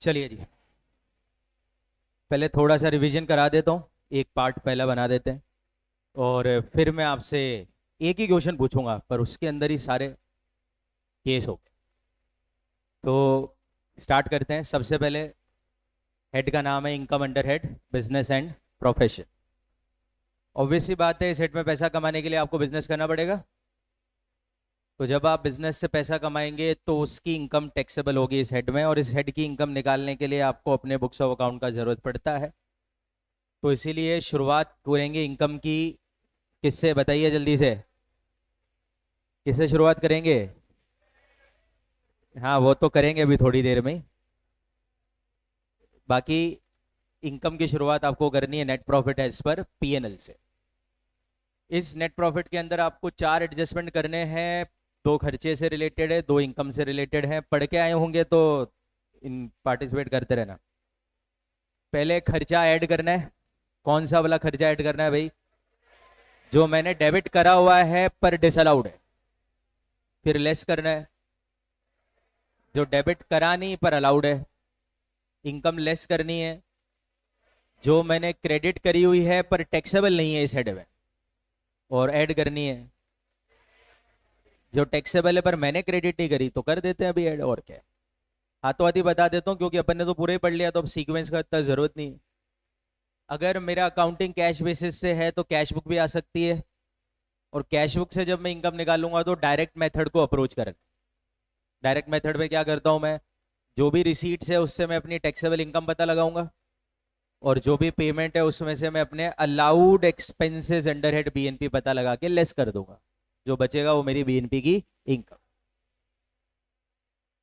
चलिए जी, पहले थोड़ा सा रिवीजन करा देता हूँ। एक पार्ट पहला बना देते हैं और फिर मैं आपसे एक ही क्वेश्चन पूछूंगा, पर उसके अंदर ही सारे केस हो गए। तो स्टार्ट करते हैं। सबसे पहले हेड का नाम है income under head business and profession. Obvious सी बात है, इस हेड में पैसा कमाने के लिए आपको बिजनेस करना पड़ेगा। तो जब आप बिजनेस से पैसा कमाएंगे तो उसकी इनकम टैक्सेबल होगी इस हेड में, और इस हेड की इनकम निकालने के लिए आपको अपने बुक्स ऑफ अकाउंट का जरूरत पड़ता है। तो इसीलिए शुरुआत करेंगे इनकम की। किससे बताइए जल्दी से, किससे शुरुआत करेंगे? हाँ, वो तो करेंगे अभी थोड़ी देर में। बाकी इनकम की शुरुआत आपको करनी है net profit as per PNL से। इस नेट प्रॉफिट के अंदर आपको चार एडजस्टमेंट करने हैं। दो खर्चे से रिलेटेड है, दो इनकम से रिलेटेड है। पढ़ के आए होंगे तो इन पार्टिसिपेट करते रहना। पहले खर्चा ऐड करना है। कौन सा वाला खर्चा ऐड करना है भाई? जो मैंने डेबिट करा हुआ है पर डिसअलाउड है। फिर लेस करना है जो डेबिट करा नहीं पर अलाउड है। इनकम लेस करनी है जो मैंने क्रेडिट करी हुई है पर टैक्सेबल नहीं है इस हेड में, और ऐड करनी है जो टैक्सेबल है पर मैंने क्रेडिट नहीं करी, तो कर देते हैं अभी ऐड। और क्या है, हाथों हाथ ही बता देता हूँ क्योंकि अपन ने तो पूरा ही पढ़ लिया, तो अब सीक्वेंस का इतना जरूरत नहीं है। अगर मेरा अकाउंटिंग कैश बेसिस से है तो कैश बुक भी आ सकती है, और कैश बुक से जब मैं इनकम निकालूंगा तो डायरेक्ट मेथड को अप्रोच करना। डायरेक्ट मेथड में क्या करता हूं मैं, जो भी रिसीट्स है उससे मैं अपनी टैक्सेबल इनकम पता लगाऊंगा, और जो भी पेमेंट है उसमें से मैं अपने allowed expenses under head BNP पता लगा के लेस कर दूंगा। जो बचेगा वो मेरी बीएनपी की इनकम।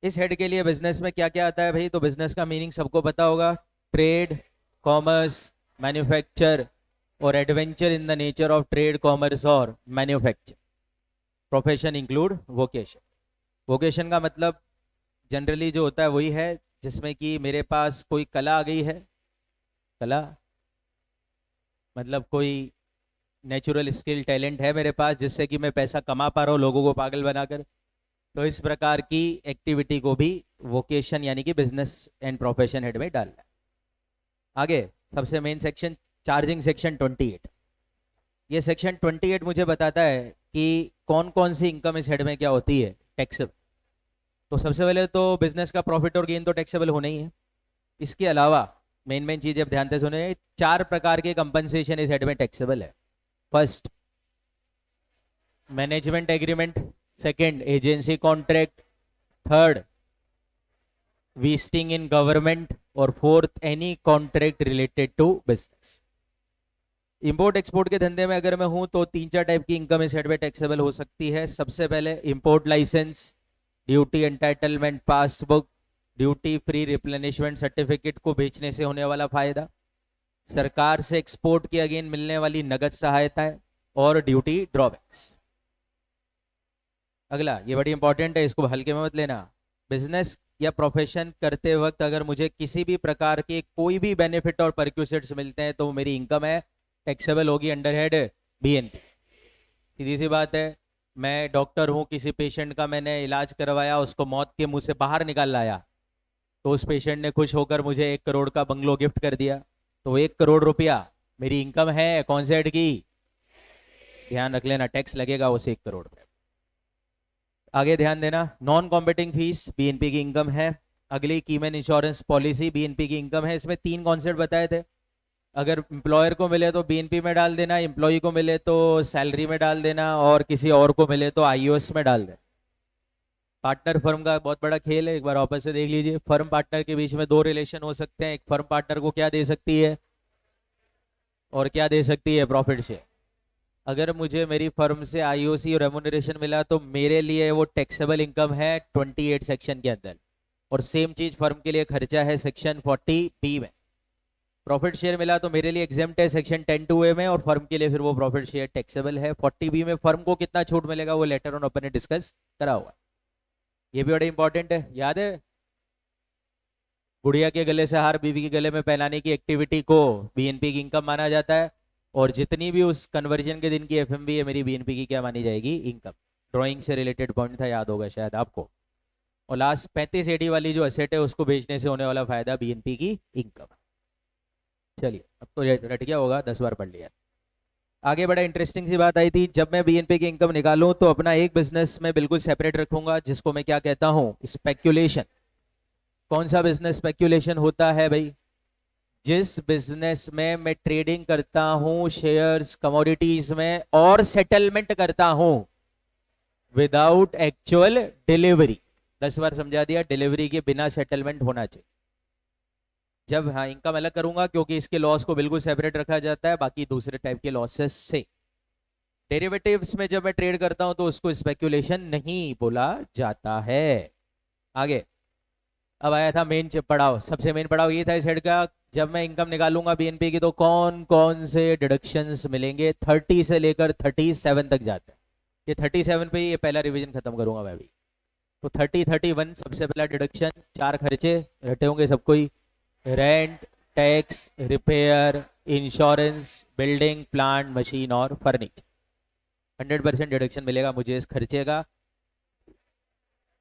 इस हेड के लिए बिजनेस में क्या क्या आता है भाई? तो बिजनेस का मीनिंग सबको पता होगा। ट्रेड, कॉमर्स, मैन्युफैक्चर और adventure in the nature of trade, commerce और manufacture. Profession include vocation. Vocation का मतलब जनरली जो होता है वही है जिसमें कि मेरे पास कोई कला आ गई है। कला मतलब कोई नेचुरल स्किल टैलेंट है मेरे पास, जिससे कि मैं पैसा कमा पा रहा हूँ लोगों को पागल बनाकर। तो इस प्रकार की एक्टिविटी को भी वोकेशन यानी कि बिजनेस एंड प्रोफेशन हेड में डालना है। आगे सबसे मेन सेक्शन, चार्जिंग सेक्शन 28। ये सेक्शन 28 मुझे बताता है कि कौन कौन सी इनकम इस हेड में क्या होती है टैक्सेबल। तो सबसे पहले तो बिजनेस का प्रॉफिट और गेन तो टैक्सेबल होना ही है। इसके अलावा मेन मेन चीजें अब ध्यान से सुने, चार प्रकार के कंपनसेशन इस हेड में टैक्सेबल है। First, management agreement. Second, agency contract. Third, vesting in government. और fourth, any contract related to business. Import export के धंधे में अगर मैं हूं तो तीन चार टाइप की इनकम इस हेड में टैक्सेबल हो सकती है। सबसे पहले import licence, duty entitlement passbook, duty free replenishment certificate को बेचने से होने वाला फायदा, सरकार से एक्सपोर्ट के अगेन मिलने वाली नगद सहायताएं, और ड्यूटी ड्रॉबैक्स। अगला, ये बड़ी इंपॉर्टेंट है, इसको हल्के में मत लेना। बिजनेस या प्रोफेशन करते वक्त अगर मुझे किसी भी प्रकार के कोई भी बेनिफिट और परक्यूसिट्स मिलते हैं तो वो मेरी इनकम है, टैक्सेबल होगी अंडर हेड बीएनपी। सीधी सी बात है। मैं डॉक्टर हूं, किसी पेशेंट का मैंने इलाज करवाया, उसको मौत के मुंह से बाहर निकाल लाया, तो उस पेशेंट ने खुश होकर मुझे 1 करोड़ का बंगलो गिफ्ट कर दिया, तो 1 करोड़ रुपया मेरी इनकम है कौन से हेड की? ध्यान रख लेना, टैक्स लगेगा उस 1 करोड़ पे। आगे ध्यान देना, नॉन कॉम्पिटिंग फीस बीएनपी की इनकम है। अगली, कीमन इंश्योरेंस पॉलिसी बीएनपी की इनकम है। इसमें तीन कॉन्सेप्ट बताए थे। अगर एम्प्लॉयर को मिले तो बीएनपी में डाल देना, एम्प्लॉय को मिले तो सैलरी में डाल देना, और किसी और को मिले तो आईओएस में डाल देना। पार्टनर फर्म का बहुत बड़ा खेल है, एक बार वापस से देख लीजिए। फर्म पार्टनर के बीच में दो रिलेशन हो सकते हैं। एक फर्म पार्टनर को क्या दे सकती है और क्या दे सकती है? Profit share. अगर मुझे मेरी फर्म से आईओसी और रेमुनरेशन मिला तो मेरे लिए वो टैक्सेबल इनकम है 28 सेक्शन के अंदर, और सेम चीज फर्म के लिए खर्चा है सेक्शन 40B में। प्रॉफिट शेयर मिला तो मेरे लिए एग्जेम्प्ट है सेक्शन 10(2)A में, और फर्म के लिए फिर वो प्रॉफिट शेयर टैक्सेबल है। 40B में फर्म को कितना छूट मिलेगा वो लेटर ऑन अपन ने डिस्कस करा हुआ है। ये भी बड़ा इंपॉर्टेंट है, याद है? गुड़िया के गले से हार बीवी के गले में पहनाने की एक्टिविटी को बीएनपी की इनकम माना जाता है, और जितनी भी उस कन्वर्जन के दिन की एफएमबी है मेरी बीएनपी की क्या मानी जाएगी? इनकम। ड्राइंग से रिलेटेड पॉइंट था, याद होगा शायद आपको। और लास्ट 3580 वाली जो असेट है उसको बेचने से होने वाला फायदा बीएनपी की इनकम। चलिए अब तो ये रट गया होगा, 10 बार पढ़ लिया। आगे बड़ा इंटरेस्टिंग सी बात आई थी, जब मैं बीएनपी की इनकम निकालूं तो अपना एक बिजनेस में बिल्कुल सेपरेट रखूंगा जिसको मैं क्या कहता हूं, स्पेक्यूलेशन। कौन सा बिजनेस स्पेक्यूलेशन होता है भाई? जिस बिजनेस में मैं ट्रेडिंग करता हूं शेयर्स कमोडिटीज में और सेटलमेंट करता हूं विदाउट एक्चुअल डिलीवरी। 10 बार समझा दिया, डिलीवरी के बिना सेटलमेंट होना चाहिए। जब हाँ इनकम अलग करूंगा क्योंकि इसके लॉस को बिल्कुल सेपरेट रखा जाता है बाकी दूसरे टाइप के लॉसेस से। डेरिवेटिव्स में जब मैं ट्रेड करता हूं तो उसको स्पेक्यूलेशन नहीं बोला जाता है। आगे अब आया था मेन पड़ाव, सबसे मेन पड़ाव ये था इस हेड का, जब मैं इनकम निकालूंगा बीएनपी की तो कौन कौन से डिडक्शंस मिलेंगे। 30 से लेकर 37 तक जाते हैं। ये 37 पे ये पहला रिवीजन खत्म करूंगा मैं भी। तो 31 सबसे पहला डिडक्शन, 4 खर्चे रटे होंगे सबको ही, rent, tax, repair, insurance, building plant machine और फर्नीचर। 100% डिडक्शन मिलेगा मुझे इस खर्चे का।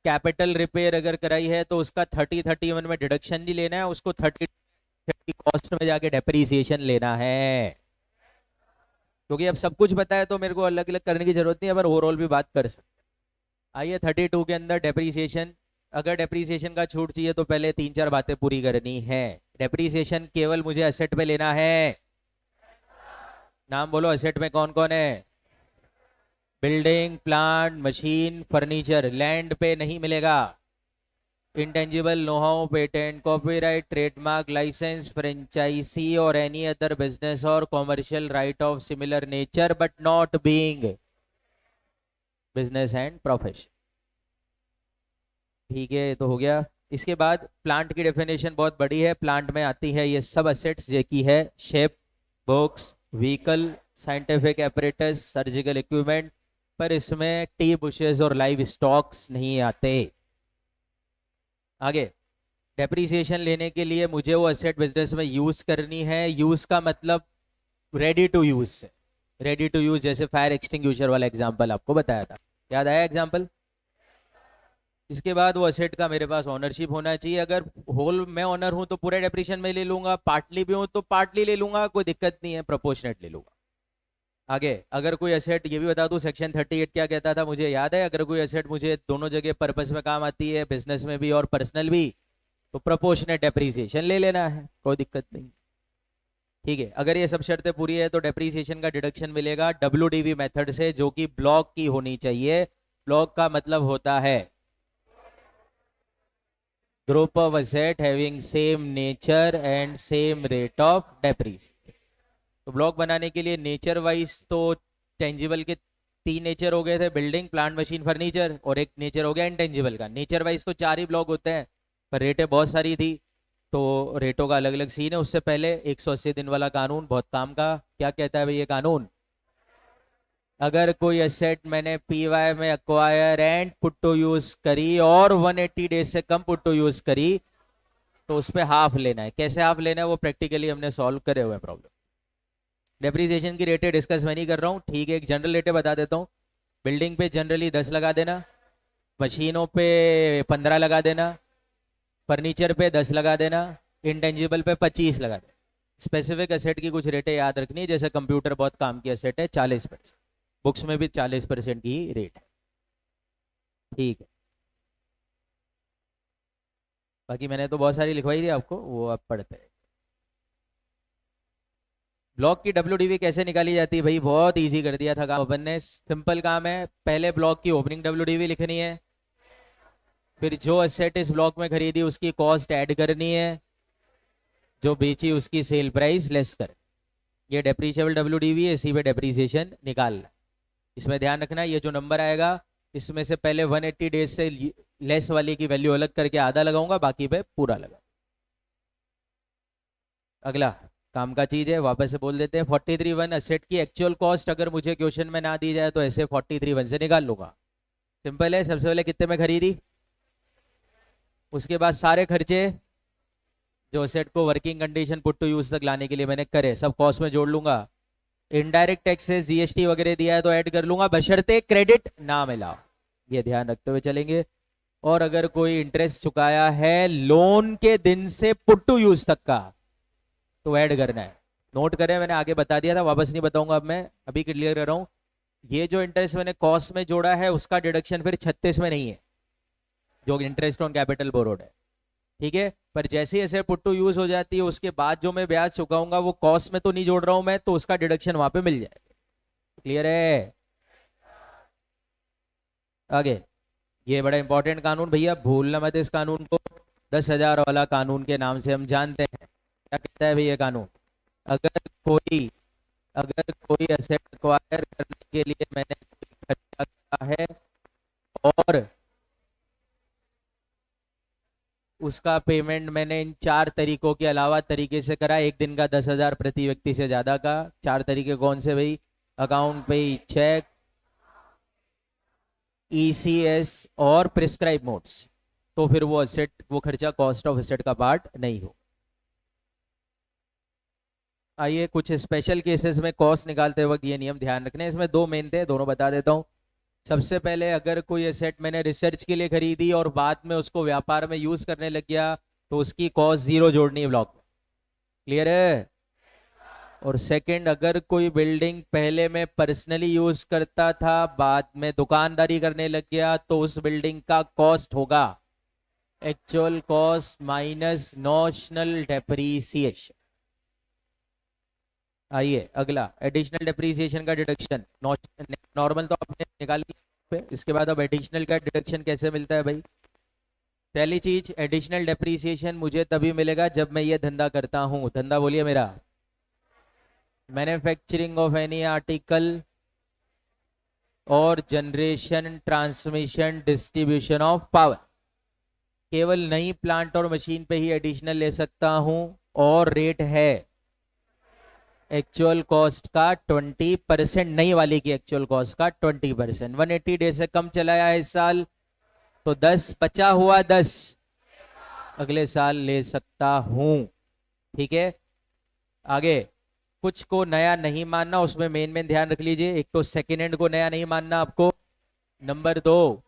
कैपिटल रिपेयर अगर कराई है तो उसका 31 में डिडक्शन नहीं लेना है, उसको 30 कॉस्ट में जाके डेप्रीसिएशन लेना है। क्योंकि अब सब कुछ पता है तो मेरे को अलग अलग करने की जरूरत नहीं है, पर ओवरऑल भी बात कर सकते। आइए 32 के अंदर डेप्रीसिएशन। अगर डेप्रीसिएशन का छूट चाहिए तो पहले 3-4 बातें पूरी करनी है। डेप्रीसिएशन केवल मुझे असेट पे लेना है। नाम बोलो, असेट में कौन कौन है? Building plant machine furniture. Land पे नहीं मिलेगा। Intangible know how, patent, copyright, trademark, licence, franchisee और एनी अदर बिजनेस और commercial right of similar nature but not being business and profession. ठीक है, ये तो हो गया। इसके बाद प्लांट की डेफिनेशन बहुत बड़ी है। प्लांट में आती है ये सब असेट्स जो की है shape, books, vehicle, scientific apparatus, surgical equipment, पर इसमें टी बुशेस और लाइव स्टॉक्स नहीं आते। आगे डेप्रीसिएशन लेने के लिए मुझे वो असेट बिजनेस में यूज करनी है। यूज का मतलब रेडी टू यूज से। रेडी टू यूज जैसे फायर एक्सटिंग्विशर वाला एग्जांपल आपको बताया था, याद आया एग्जांपल? इसके बाद वो असेट का मेरे पास ओनरशिप होना चाहिए। अगर होल मैं ओनर हूं तो पूरे डेप्रीशिएशन में ले लूंगा, पार्टली भी हूं तो पार्टली ले लूंगा, कोई दिक्कत नहीं है, प्रोपोर्शनेट ले लूंगा। आगे अगर कोई एसेट, ये भी बता दूं सेक्शन 38 क्या कहता था मुझे याद है, अगर कोई एसेट मुझे दोनों जगह पर्पस में काम आती है, बिजनेस में भी और पर्सनल भी, तो प्रोपोर्शनेट डेप्रीसिएशन ले लेना है, कोई दिक्कत नहीं। ठीक है, अगर ये सब शर्तें पूरी है तो डेप्रीसिएशन का डिडक्शन मिलेगा WDV मेथड से, जो कि ब्लॉक की होनी चाहिए। ब्लॉक का मतलब होता है group of asset having same nature and same rate of depreciation. तो ब्लॉक बनाने के लिए नेचर वाइज तो टेंजिबल के 3 नेचर हो गए थे, बिल्डिंग प्लांट मशीन फर्नीचर, और एक नेचर हो गया इंटेंजिबल का। नेचर वाइज तो 4 ही ब्लॉक होते हैं, पर रेटें बहुत सारी थी तो रेटों का अलग अलग सीन है। उससे पहले 180 दिन वाला कानून बहुत काम का, क्या कहता है भाई ये कानून? अगर कोई एसेट मैंने PY में acquire and put to use करी और 180 डेज से कम पुट टू यूज करी तो उस पर हाफ लेना है। कैसे हाफ लेना है वो प्रैक्टिकली हमने सॉल्व करे हुए प्रॉब्लम। डेप्रीसिएशन की रेटें डिस्कस मैं नहीं कर रहा हूँ, ठीक है, एक जनरल रेटें बता देता हूँ। बिल्डिंग पे जनरली 10 लगा देना, मशीनों पे 15 लगा देना, फर्नीचर पे 10 लगा देना, इंटेंजिबल पे 25 लगा देना। स्पेसिफिक एसेट की कुछ रेटें याद रखनी है, जैसे कंप्यूटर बहुत काम की एसेट है 40%, बुक्स में भी 40% की रेट है। ठीक है, बाकी मैंने तो बहुत सारी लिखवाई थी आपको, वो आप पढ़ते हैं। ब्लॉक की WDV कैसे निकाली जाती है भाई? बहुत इजी कर दिया था काम अपन ने, सिंपल काम है। पहले ब्लॉक की ओपनिंग WDV लिखनी है, फिर जो एसेट इस ब्लॉक में खरीदी उसकी कॉस्ट ऐड करनी है, जो बेची उसकी सेल प्राइस लेस कर। ये डेप्रीशिएबल WDV है, इसी पे डेप्रीसिएशन निकालना। इसमें ध्यान रखना ये जो नंबर आएगा इसमें से पहले 180 डेज से लेस वाली की वैल्यू अलग करके आधा लगाऊंगा, बाकी पे पूरा लगा। अगला काम का चीज है, वापस से बोल देते हैं। 43(1) असेट की एक्चुअल कॉस्ट अगर मुझे क्वेश्चन में ना दी जाए तो ऐसे 43(1) से निकाल लूंगा। सिंपल है, सबसे पहले कितने में खरीदी, उसके बाद सारे खर्चे जो असेट को working condition put to use तक लाने के लिए मैंने करे सब कॉस्ट में जोड़ लूंगा। इनडायरेक्ट टैक्सेस GST वगैरह दिया है तो ऐड कर लूंगा, बशर्ते क्रेडिट ना मिला, ये ध्यान रखते हुए चलेंगे। और अगर कोई इंटरेस्ट चुकाया है लोन के दिन से पुट टू यूज तक का तो ऐड करना है। नोट करें, मैंने आगे बता दिया था, वापस नहीं बताऊंगा, अब मैं अभी क्लियर कर रहा हूं। ये जो इंटरेस्ट मैंने कॉस्ट में जोड़ा है उसका डिडक्शन फिर 36 में नहीं है, जो इंटरेस्ट ऑन कैपिटल बोरोड है, ठीक है। पर जैसे ही ऐसे पुट टू यूज हो जाती है उसके बाद जो मैं ब्याज चुकाऊंगा वो कॉस्ट में तो नहीं जोड़ रहा हूं मैं, तो उसका डिडक्शन वहां पे मिल जाएगा। क्लियर है? आगे, ये बड़ा इंपॉर्टेंट कानून भैया, भूलना मत इस कानून को। 10,000 वाला कानून के नाम से हम जानते हैं। क्या कहता है भैया कानून? अगर कोई अगर कोई एसेट एक्वायर करने के लिए मैंने कोई खर्चा किया है और उसका पेमेंट मैंने इन 4 तरीकों के अलावा तरीके से करा, एक दिन का 10,000 प्रति व्यक्ति से ज्यादा का। 4 तरीके कौन से भाई? अकाउंट पे, चेक, ईसीएस और प्रिस्क्राइब मोड्स, तो फिर वो एसेट, वो खर्चा कॉस्ट ऑफ एसेट का पार्ट नहीं हो। आइए कुछ स्पेशल केसेस में कॉस्ट निकालते वक्त ये नियम ध्यान रखने, इसमें 2 मेन थे, दोनों बता देता हूं। सबसे पहले, अगर कोई एसेट मैंने रिसर्च के लिए खरीदी और बाद में उसको व्यापार में यूज करने लग गया तो उसकी कॉस्ट 0 जोड़नी है ब्लॉक में। क्लियर है? और सेकंड, अगर कोई बिल्डिंग पहले मैं पर्सनली यूज करता था बाद में दुकानदारी करने लग गया तो उस बिल्डिंग का कॉस्ट होगा actual cost minus notional depreciation. आइए अगला, एडिशनल डेप्रीसिएशन का डिडक्शन। नॉर्मल तो आपने निकाल लिया, इसके बाद अब एडिशनल का डिडक्शन कैसे मिलता है भाई? पहली चीज, एडिशनल डेप्रीसिएशन मुझे तभी मिलेगा जब मैं ये धंधा करता हूं। धंधा बोलिए मेरा, मैन्युफैक्चरिंग ऑफ एनी आर्टिकल और generation, transmission, distribution of power. केवल नई प्लांट और मशीन पे ही एडिशनल ले सकता हूं और रेट है एक्चुअल कॉस्ट का 20%, नई वाली की एक्चुअल कॉस्ट का 20%। 180 डे से कम चलाया है इस साल तो 10, 50 हुआ 10, अगले साल ले सकता हूं। ठीक है, आगे, कुछ को नया नहीं मानना, उसमें मेन मेन ध्यान रख लीजिए। एक तो सेकेंड हैंड को नया नहीं मानना आपको। नंबर 2,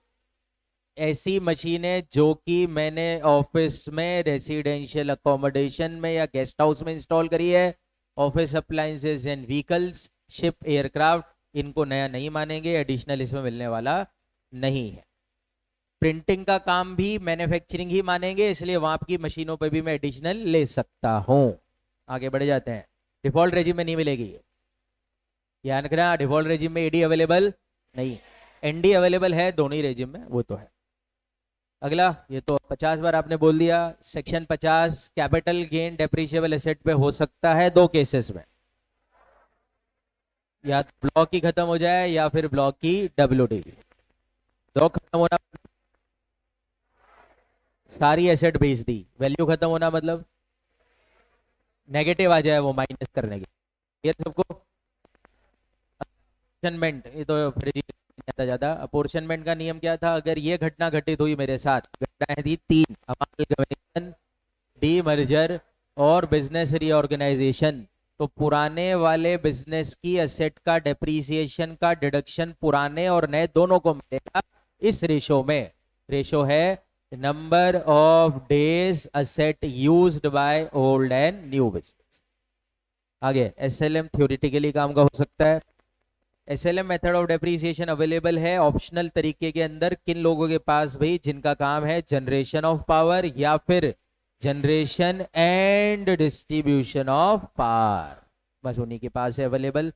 ऐसी मशीनें जो कि मैंने ऑफिस में, रेसिडेंशियल अकोमोडेशन में या गेस्ट हाउस में इंस्टॉल करी है, office appliances and vehicles, ship, aircraft, इनको नया नहीं मानेंगे, एडिशनल इसमें मिलने वाला नहीं है। प्रिंटिंग का काम भी मैन्युफैक्चरिंग ही मानेंगे, इसलिए वहां की मशीनों पर भी मैं एडिशनल ले सकता हूं। आगे बढ़ जाते हैं, डिफॉल्ट रेजिम में नहीं मिलेगी, ध्यान रखना। डिफॉल्ट रेजिम में एडी अवेलेबल नहीं, एनडी अवेलेबल है दोनों ही रेजिम में, वो तो है। अगला, ये तो 50 बार आपने बोल दिया। Section 50, capital gain depreciable asset पे हो सकता है 2 केसेस में, या ब्लॉक की खत्म हो जाए या फिर ब्लॉक की डब्ल्यूडी। ब्लॉक खत्म होना, सारी एसेट बेच दी, वैल्यू खत्म होना मतलब नेगेटिव आ जाए वो माइनस करने के, ये सबको अपोर्शनमेंट, ये तो फिर आता ज्यादा। अपोर्शनमेंट का नियम क्या था? अगर ये घटना घटित हुई मेरे साथ, घटनाएं थी 3, अमालगमेशन, डीमर्जर और बिजनेस रीऑर्गेनाइजेशन, तो पुराने वाले बिजनेस की एसेट का डेप्रीसिएशन का डिडक्शन पुराने और नए दोनों को मिलेगा इस रेशो में। रेशो है number of days asset used by old and new business. आगे, एसएलएम थ्योरेटिकली काम का हो सकता है। SLM method of depreciation available है ऑप्शनल तरीके के अंदर किन लोगों के पास भाई? जिनका काम है जनरेशन ऑफ पावर या फिर generation and distribution of power, बस उन्हीं के पास है अवेलेबल।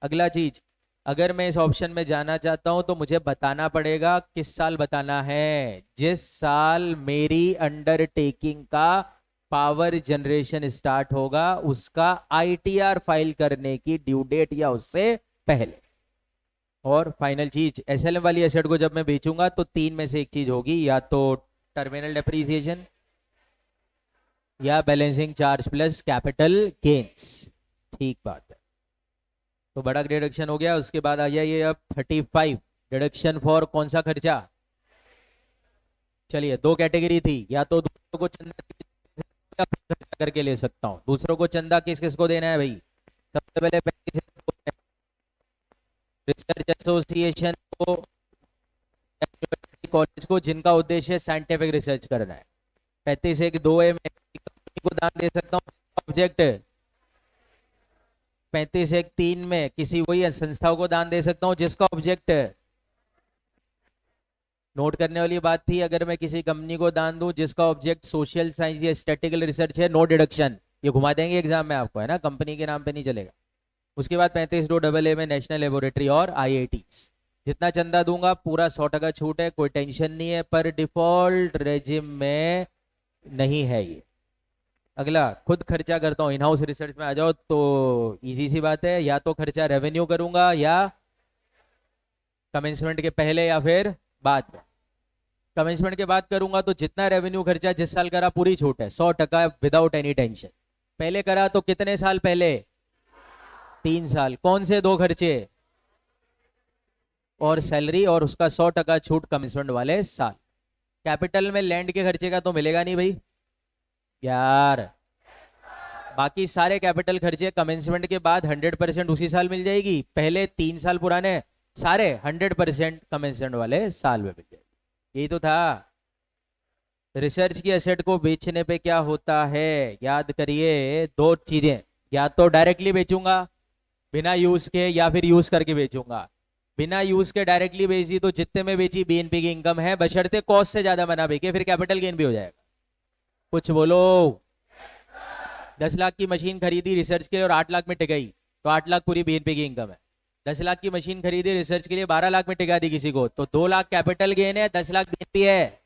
अगला चीज, अगर मैं इस ऑप्शन में जाना चाहता हूं तो मुझे बताना पड़ेगा, किस साल बताना है? जिस साल मेरी अंडरटेकिंग का पावर जनरेशन स्टार्ट होगा उसका आईटीआर फाइल करने की ड्यू डेट या उससे पहले। और फाइनल चीज, एसएलएम वाली एसेट को जब मैं बेचूंगा तो 3 में से एक चीज होगी, या तो टर्मिनल डेप्रीसिएशन या balancing charge plus capital gains. ठीक बात है, तो बड़ा डिडक्शन हो गया। उसके बाद आ जाइए अब 35, डिडक्शन फॉर कौन सा खर्चा? चलिए, 2 कैटेगरी थी, या तो दूसरों को चंदा खर्चा करके ले सकता हूं। दूसरों को चंदा किस किस को देना है भाई? सबसे पहले रिसर्च एसोसिएशन को, कॉलेज रिसर्च को जिनका उद्देश्य साइंटिफिक रिसर्च करना है। 35(1)(2)A में कंपनी को दान दे सकता हूँ ऑब्जेक्ट। 35(1)(3) में किसी वही संस्थाओं को दान दे सकता हूँ जिसका ऑब्जेक्ट। नोट करने वाली बात थी, अगर मैं किसी कंपनी को दान दूं जिसका ऑब्जेक्ट सोशल साइंस या स्टैटिस्टिकल रिसर्च है, नो डिडक्शन। ये घुमा देंगे एग्जाम में आपको, है ना, कंपनी के नाम पे नहीं चलेगा। उसके बाद 35(2)AA में नेशनल लेबोरेटरी और IITs, जितना चंदा दूंगा पूरा 100% छूट है, कोई टेंशन नहीं है, पर डिफॉल्ट रेजिम में नहीं है ये। अगला, खुद खर्चा करता हूँ, इन हाउस रिसर्च में आ जाओ तो इजी सी बात है, या तो खर्चा रेवेन्यू करूंगा या कमेंसमेंट के पहले या फिर बाद में। कमेंसमेंट के बाद करूंगा तो जितना रेवेन्यू खर्चा जिस साल करा पूरी छूट है, 100% विदाउट एनी टेंशन। पहले करा तो कितने साल पहले? 3 साल। कौन से 2 खर्चे? और सैलरी, और उसका 100% छूट कमेंसमेंट वाले साल। कैपिटल में लैंड के खर्चे का तो मिलेगा नहीं भाई यार, बाकी सारे कैपिटल खर्चे कमेंसमेंट के बाद 100% उसी साल मिल जाएगी। पहले 3 साल पुराने सारे 100% कमेंसमेंट वाले साल में मिल जाएगी। यही तो था। रिसर्च की एसेट को बेचने पे क्या होता है, याद करिए 2 चीजें, या तो डायरेक्टली बेचूंगा बिना यूज के, या फिर यूज करके बेचूंगा। बिना यूज के डायरेक्टली बेच दी तो जितने में बेची BNP की इनकम है, बशर्ते कॉस्ट से ज्यादा बना बेचे, फिर कैपिटल गेन भी हो जाएगा। कुछ बोलो। 10 लाख की मशीन खरीदी रिसर्च के लिए और 8 लाख में टिकाई तो 8 लाख पूरी BNP की इनकम है। 10 लाख की मशीन खरीदी रिसर्च के लिए 12 लाख में टिका दी किसी को तो 2 लाख कैपिटल गेन है, 10 लाख BNP है,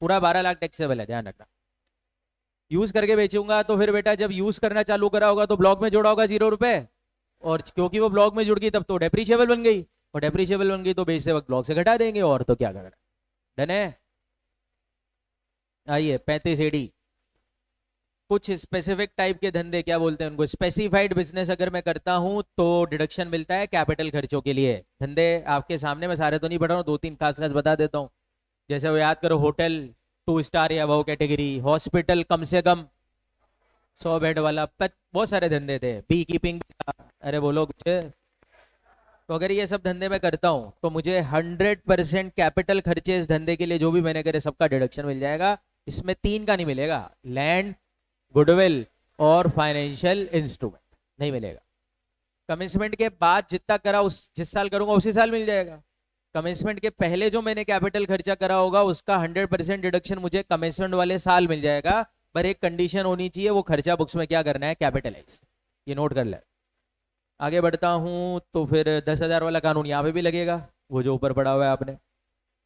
पूरा 12 लाख टैक्सेबल है, ध्यान रखना। यूज करके बेचूंगा तो फिर बेटा जब यूज करना चालू करा होगा तो ब्लॉक में जोड़ा होगा 0 रुपए, और क्योंकि वो ब्लॉक में जुड़ गई तब तो डेप्रीशिएबल बन गई, और डेप्रीशिएबल बन गई तो बेचते वक्त ब्लॉक से घटा देंगे, और तो क्या करना। डन है। आइए 35(AD), कुछ स्पेसिफिक टाइप के धंधे, क्या बोलते हैं उनको, स्पेसिफाइड बिजनेस अगर मैं करता हूं तो डिडक्शन मिलता है कैपिटल खर्चों के लिए। धंधे आपके सामने, मैं सारे तो नहीं पढ़ रहा हूँ, 2-3 खास खास बता देता हूँ। जैसे वो याद करो, होटल 2 स्टार या वो कैटेगरी, हॉस्पिटल कम से कम 100 बेड वाला, बहुत सारे धंधे थे, बी कीपिंग, अरे बोलो कुछ। तो अगर ये सब धंधे में करता हूं तो मुझे 100% कैपिटल खर्चे इस धंधे के लिए जो भी मैंने करे सबका डिडक्शन मिल जाएगा। इसमें 3 का नहीं मिलेगा, लैंड, गुडविल और फाइनेंशियल इंस्ट्रूमेंट नहीं मिलेगा। कमेंसमेंट के बाद जितना करा उस जिस साल करूंगा उसी साल मिल जाएगा। कमेंसमेंट के पहले जो मैंने कैपिटल खर्चा करा होगा उसका 100% डिडक्शन मुझे कमेंसमेंट वाले साल मिल जाएगा, पर एक कंडीशन होनी चाहिए, वो खर्चा बुक्स में क्या करना है, कैपिटलाइज। ये नोट कर ले। आगे बढ़ता हूं तो फिर 10,000 वाला कानून यहाँ पे भी लगेगा, वो जो ऊपर पड़ा हुआ है आपने।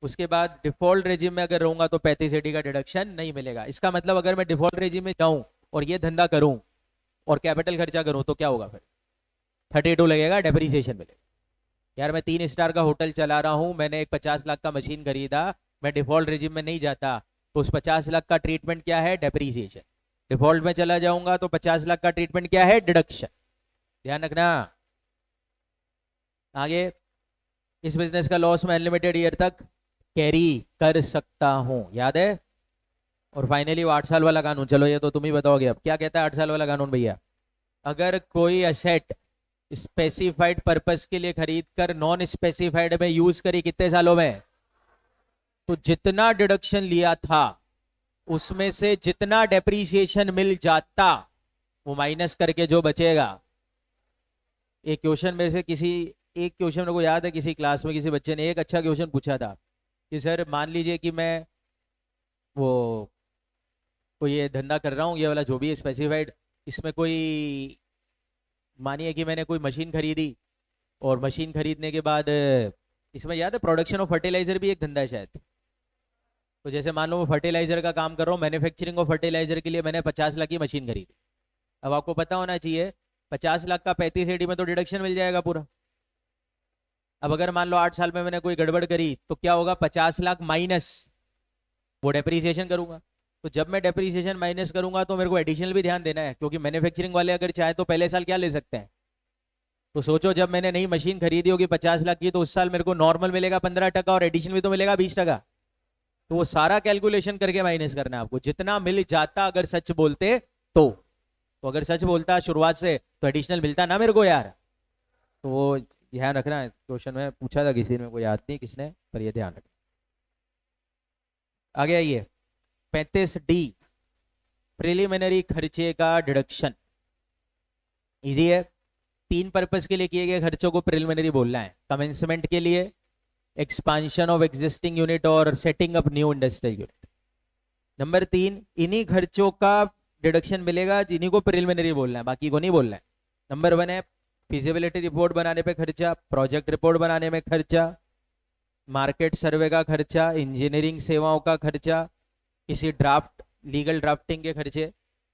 उसके बाद डिफॉल्ट रेजिम में अगर रहूंगा तो 35(AD) का डिडक्शन नहीं मिलेगा। इसका मतलब अगर मैं डिफॉल्ट रेजिम में जाऊं और ये धंधा करूं और कैपिटल खर्चा करूं तो क्या होगा, फिर 32 लगेगा, डेप्रीसिएशन मिलेगा। यार मैं 3 स्टार का होटल चला रहा हूं, मैंने एक 50 लाख का मशीन खरीदा, मैं डिफॉल्ट रेजिम में नहीं जाता तो उस 50 लाख का ट्रीटमेंट क्या है, डेप्रीसिएशन। डिफॉल्ट में चला जाऊंगा तो 50 लाख का ट्रीटमेंट क्या है, डिडक्शन। ध्यान रखना। आगे, इस बिजनेस का लॉस मैं अनलिमिटेड ईयर तक कैरी कर सकता हूं, याद है। और फाइनली वो 8 साल वाला कानून, चलो ये तो तुम ही बताओगे अब क्या कहता है 8 साल वाला कानून भैया। अगर कोई एसेट स्पेसिफाइड पर्पस के लिए खरीद कर नॉन स्पेसिफाइड में यूज करी कितने सालों में, तो जितना डिडक्शन लिया था उसमें से जितना डेप्रीसिएशन मिल जाता वो माइनस करके जो बचेगा। एक क्वेश्चन मेरे से एक क्वेश्चन मेरे को याद है, किसी क्लास में किसी बच्चे ने एक अच्छा क्वेश्चन पूछा था कि सर मान लीजिए कि मैं वो कोई ये धंधा कर रहा हूँ, ये वाला जो भी है स्पेसिफाइड, इसमें कोई मानिए कि मैंने कोई मशीन खरीदी और मशीन खरीदने के बाद इसमें याद है प्रोडक्शन ऑफ फर्टिलाइजर भी एक धंधा है शायद। तो जैसे मान लो वो फर्टिलाइजर का काम कर रहा हूँ, मैन्युफैक्चरिंग ऑफ फर्टिलाइजर के लिए मैंने 50 लाख की मशीन खरीदी। अब आपको पता होना चाहिए 50 लाख का 35(AD) में तो डिडक्शन मिल जाएगा पूरा। अब अगर मान लो 8 साल में मैंने कोई गड़बड़ करी तो क्या होगा, 50 लाख माइनस वो डेप्रीसिएशन करूंगा। तो जब मैं डेप्रीसिएशन माइनस करूंगा तो मेरे को एडिशनल भी ध्यान देना है, क्योंकि मैन्युफैक्चरिंग वाले अगर चाहे तो पहले साल क्या ले सकते हैं। तो सोचो जब मैंने नई मशीन खरीदी होगी 50 लाख की तो उस साल मेरे को नॉर्मल मिलेगा 15% और एडिशन भी तो मिलेगा 20%। तो वो सारा कैलकुलेशन करके माइनस करना है आपको, जितना मिल जाता अगर सच बोलते तो अगर सच बोलता शुरुआत से तो एडिशनल मिलता ना मेरे को यार। तो वो ध्यान रखना है, क्वेश्चन में पूछा था किसी ने, मेरे को याद नहीं किसने, पर ये ध्यान रखना। आगे आइए 35D, प्रिलिमिनरी खर्चे का डिडक्शन। इजी है, तीन पर्पस के लिए किए गए खर्चों को प्रिलिमिनरी बोलना है। कमेंसमेंट के लिए, एक्सपांशन ऑफ एग्जिस्टिंग यूनिट और setting up new industrial unit. Number 3, इन्हीं खर्चों का डिडक्शन मिलेगा जिन्हीं को प्रिलिमिनरी बोलना है, बाकी को नहीं बोलना है। नंबर 1 है फिजिबिलिटी रिपोर्ट बनाने पे खर्चा, प्रोजेक्ट रिपोर्ट बनाने में खर्चा, मार्केट सर्वे का खर्चा, इंजीनियरिंग सेवाओं का खर्चा, किसी ड्राफ्ट लीगल ड्राफ्टिंग के खर्चे।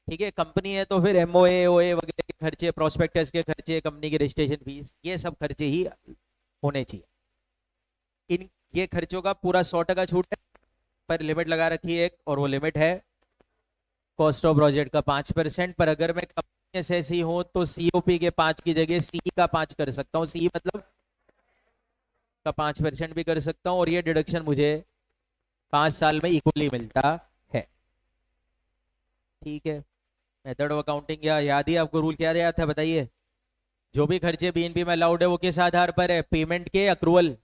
ठीक है, कंपनी है तो फिर एमओए ओए वगैरह के खर्चे, प्रोस्पेक्टस के खर्चे, कंपनी की रजिस्ट्रेशन फीस, ये सब खर्चे ही होने चाहिए। इन ये खर्चों का पूरा 100% छूट है, पर लिमिट लगा रखी है एक, और वो लिमिट है कॉस्ट ऑफ प्रोजेक्ट का 5%। पर अगर मैं कंपनी से ऐसी हूं तो सीओपी के 5 की जगह सी का 5 कर सकता हूँ, सी मतलब का 5% भी कर सकता हूँ, और ये डिडक्शन मुझे 5 साल में इक्वली मिलता है। ठीक है, मेथड ऑफ अकाउंटिंग या याद ही आपको रूल क्या रहा था बताइए? जो भी खर्चे बीएनपी में अलाउड है वो किस आधार पर है? पेमेंट के accrual,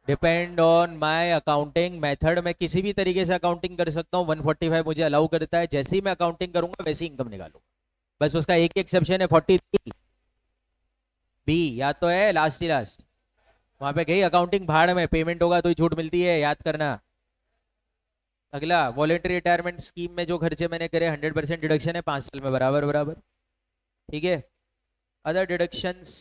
depend on my accounting method. मैं किसी भी तरीके से अकाउंटिंग कर सकता हूँ, 145 मुझे अलाउ करता है, जैसे ही मैं अकाउंटिंग करूंगा वैसे ही इनकम निकालूंगा। बस उसका एक ही एक्सेप्शन है 43 बी, या तो है लास्ट ही लास्ट, वहां पे गई अकाउंटिंग भाड़ में, पेमेंट होगा तो ही छूट मिलती है, याद करना। अगला वॉलेंटरी रिटायरमेंट स्कीम में जो खर्चे मैंने करे 100% डिडक्शन है 5 साल में बराबर बराबर। ठीक है, अदर डिडक्शंस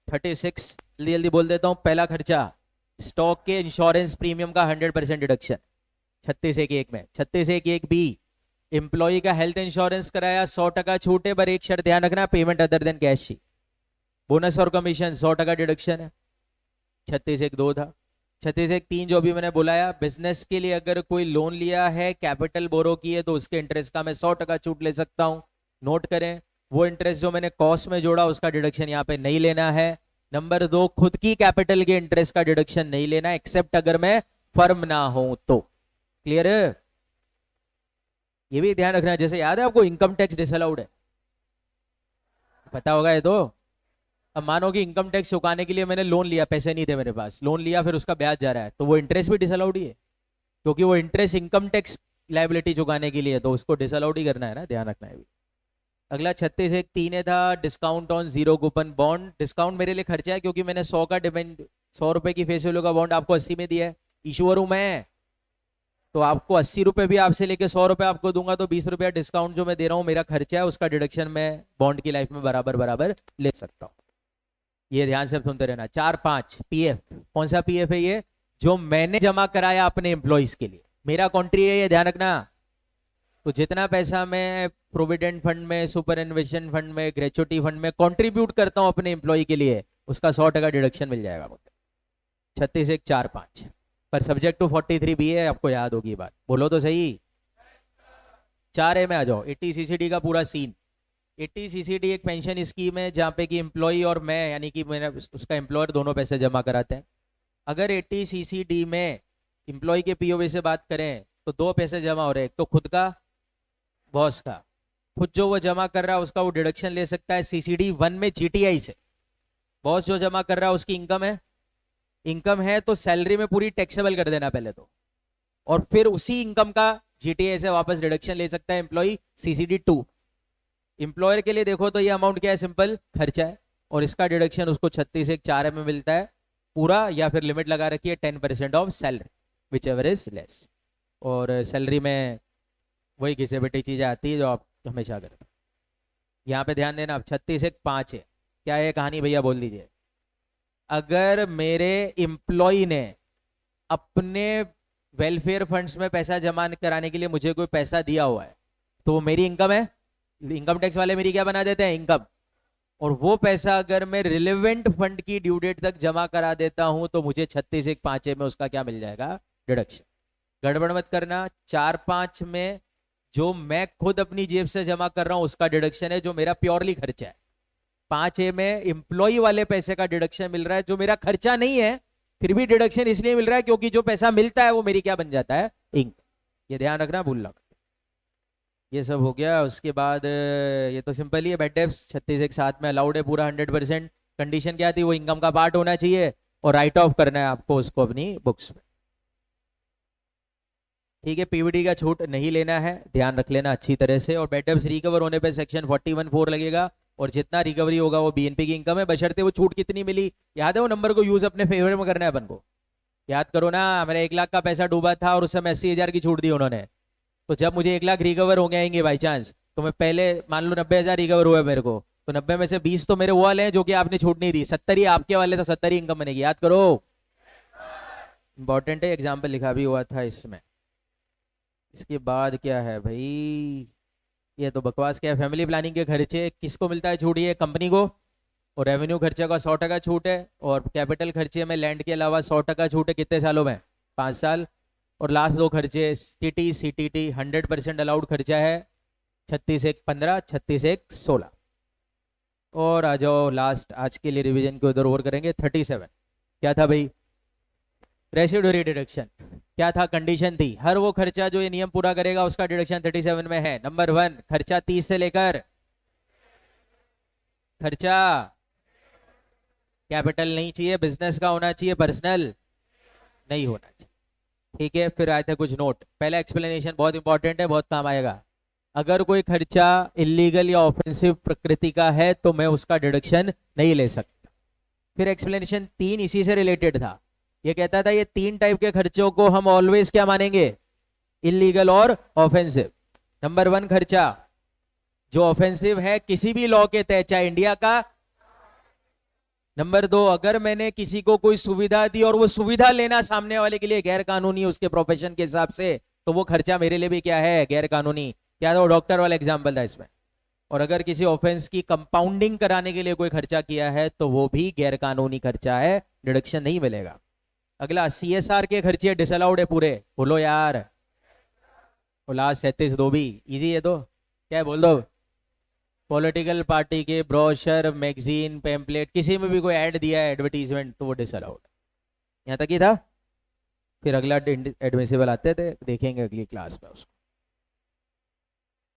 36 जल्दी जल्दी बोल देता हूं। पहला खर्चा स्टॉक के इंश्योरेंस प्रीमियम का 100% डिडक्शन 36(1) में। 36(1)(b), एम्प्लॉय का हेल्थ इंश्योरेंस कराया 100% छूट है, पर एक शर्त ध्यान रखना, पेमेंट अदर देन कैश ही। बोनस और कमीशन 100% डिडक्शन है। 36(1)(2) था। 36(1)(3) जो भी मैंने बुलाया, बिजनेस के लिए अगर कोई लोन लिया है, कैपिटल बोरो की है, तो उसके इंटरेस्ट का मैं 100% छूट ले सकता हूं। नोट करें, वो इंटरेस्ट जो मैंने कॉस्ट में जोड़ा उसका डिडक्शन यहाँ पे नहीं लेना है। नंबर 2, खुद की कैपिटल के इंटरेस्ट का डिडक्शन नहीं लेना, एक्सेप्ट अगर मैं फर्म ना हूं तो। क्लियर है? ये भी ध्यान रखना, जैसे याद है आपको इनकम टैक्स डिसअलाउड है, पता होगा ये तो। अब मानो कि इनकम टैक्स चुकाने के लिए मैंने लोन लिया, पैसे नहीं थे मेरे पास, लोन लिया फिर उसका ब्याज जा रहा है, तो वो इंटरेस्ट भी डिसअलाउड ही है, क्योंकि वो इंटरेस्ट इनकम टैक्स लायबिलिटी चुकाने के लिए, तो उसको डिसअलाउड ही करना है ना, ध्यान रखना है भी। अगला 36(1)(3) था discount on zero coupon bond. Discount मेरे लिए खर्चा है, क्योंकि मैंने 100 का डिपेंड 100 रुपए की फेस वैल्यू का बॉन्ड आपको 80 में दिया है, इशूअर हूं मैं, तो आपको 80 रुपए भी आपसे लेके 100 रुपए आपको दूंगा, तो 20 रुपया डिस्काउंट जो मैं दे रहा हूं मेरा खर्चा है, उसका डिडक्शन मैं बॉन्ड की लाइफ में बराबर बराबर ले सकता हूं। ये ध्यान से सुनते रहना। 4-5 पीएफ, कौन सा पीएफ है ये? जो मैंने जमा कराया अपने एम्प्लॉइज के लिए, मेरा कॉन्ट्री है, ये ध्यान रखना। तो जितना पैसा मैं प्रोविडेंट फंड में, सुपर एन्वेशन फंड में, ग्रेचुटी फंड में कंट्रीब्यूट करता हूं अपने एम्प्लॉय के लिए, उसका 100% डिडक्शन मिल जाएगा मुझे। 36(1)(4)(5) पर सब्जेक्ट टू 43(b) है, आपको याद होगी बात, बोलो तो सही। 4A में आ जाओ, 80CCD का पूरा सीन। 80CCD एक पेंशन स्कीम है जहां पे कि एम्प्लॉय और मैं, यानी कि मैंने उसका एम्प्लॉयर, दोनों पैसे जमा कराते हैं। अगर 80CCD में एम्प्लॉय के पीओवी से बात करें तो 2 पैसे जमा हो रहे हैं, एक तो खुद का, बॉस का। खुद जो वो जमा कर रहा है उसका वो डिडक्शन ले सकता है सीसीडी 1 में जीटीआई से। बॉस जो जमा कर रहा है उसकी इनकम है, इनकम है तो सैलरी में पूरी टैक्सेबल कर देना पहले तो, और फिर उसी इनकम का जीटीआई से वापस डिडक्शन ले सकता है एम्प्लॉय सीसीडी 2। एम्प्लॉयर के लिए देखो तो ये अमाउंट क्या है, सिंपल खर्चा है, और इसका डिडक्शन उसको 36(1)(4) में मिलता है पूरा, या फिर लिमिट लगा रखी है 10% of salary, which ever is less. और सैलरी में वही घिसे बैठी चीजें आती है जो आप हमेशा करते। यहाँ पे ध्यान देना, अब 36(1)(5) है, क्या है कहानी भैया बोल दीजिए। अगर मेरे एम्प्लॉय ने अपने वेलफेयर फंड्स में पैसा जमा कराने के लिए मुझे कोई पैसा दिया हुआ है, तो वो मेरी इनकम है, इनकम टैक्स वाले मेरी क्या बना देते हैं, इनकम। और वो पैसा अगर मैं रिलेवेंट फंड की ड्यू डेट तक जमा करा देता हूं तो मुझे 36(1)(5) में उसका क्या मिल जाएगा, डिडक्शन। गड़बड़ मत करना, 4-5 में जो मैं खुद अपनी जेब से जमा कर रहा हूं उसका डिडक्शन है, जो मेरा प्योरली खर्चा है। 5A में एम्प्लॉय वाले पैसे का डिडक्शन मिल रहा है, जो मेरा खर्चा नहीं है, फिर भी डिडक्शन इसलिए मिल रहा है क्योंकि जो पैसा मिलता है वो मेरी क्या बन जाता है, इनकम। ये ध्यान रखना, भूलना। ये सब हो गया। उसके बाद ये तो सिंपल ही है, बेड डेप्स 36(1)(7) में अलाउड है पूरा 100%। कंडीशन क्या थी, वो इनकम का पार्ट होना चाहिए, और राइट ऑफ करना है आपको उसको अपनी बुक्स में। ठीक है, पीवीडी का छूट नहीं लेना है, ध्यान रख लेना अच्छी तरह से। और बेड डेब्ट्स रिकवर होने पे सेक्शन 41(4) लगेगा, और जितना रिकवरी होगा वो बीएनपी की इनकम है, बशर्ते वो छूट कितनी मिली। याद है वो नंबर को यूज अपने फेवर में करना है अपन को। याद करो ना, मेरा 1 लाख का पैसा डूबा था और उस समय 80,000 की छूट दी उन्होंने। तो जब मुझे 1 लाख रिकवर हो गएंगे बाई चांस, तो मैं पहले मान लो 90,000 रिकवर हुआ मेरे को, तो 90 में से 20 तो मेरे वो वाले हैं जो कि आपने छूट नहीं दी, 70 ही आपके वाले, तो 70 ही इनकम बनेगी। याद करो, इंपॉर्टेंट है, एग्जाम्पल लिखा भी हुआ था इसमें। इसके बाद क्या है भाई, ये तो बकवास क्या है। फैमिली प्लानिंग के खर्चे किसको मिलता है छूट? ये कंपनी को। और रेवेन्यू खर्चे का 100% छूट है, और कैपिटल खर्चे में लैंड के अलावा 100% छूट है। कितने सालों में? 5 साल। और लास्ट 2 खर्चे टीटी सीटीटी 100% अलाउड खर्चा है, 36(1)(15), 36(1)(16। और आ जाओ लास्ट, आज के लिए रिवीजन को उधर ओवर करेंगे। 37 क्या था भाई? Residuary deduction. क्या था? कंडीशन थी हर वो खर्चा जो ये नियम पूरा करेगा उसका डिडक्शन 37 में है। नंबर 1, खर्चा 30 से लेकर, खर्चा कैपिटल नहीं चाहिए, बिजनेस का होना चाहिए, पर्सनल नहीं होना चाहिए। ठीक है, फिर आए थे कुछ नोट। पहला एक्सप्लेनेशन बहुत इंपॉर्टेंट है, बहुत काम आएगा। अगर कोई खर्चा इलीगल या ऑफेंसिव प्रकृति का है तो मैं उसका डिडक्शन नहीं ले सकता। फिर एक्सप्लेनेशन 3 इसी से रिलेटेड था। ये कहता था ये 3 टाइप के खर्चों को हम ऑलवेज क्या मानेंगे? इलीगल और ऑफेंसिव। नंबर 1, खर्चा जो ऑफेंसिव है किसी भी लॉ के तहत, चाहे इंडिया का। नंबर 2, अगर मैंने किसी को कोई सुविधा दी और वो सुविधा लेना सामने वाले के लिए गैर कानूनी उसके प्रोफेशन के हिसाब से, तो वो खर्चा मेरे लिए भी क्या है? गैर कानूनी। क्या था? वो डॉक्टर वाला एग्जाम्पल था इसमें। और अगर किसी ऑफेंस की कंपाउंडिंग कराने के लिए कोई खर्चा किया है तो वो भी गैर कानूनी खर्चा है, डिडक्शन नहीं मिलेगा। अगला, सीएसआर के खर्चे डिसअलाउड है पूरे, बोलो यार। और लास्ट 37 दो भी इजी है, तो क्या है बोल दो। पॉलिटिकल पार्टी के ब्रोशर, मैगजीन, पेम्पलेट, किसी में भी कोई ऐड दिया है, एडवर्टीजमेंट, तो वो डिसअलाउड। यहाँ तक ही था। फिर अगला एडमिसिबल आते थे, देखेंगे अगली क्लास में उसको।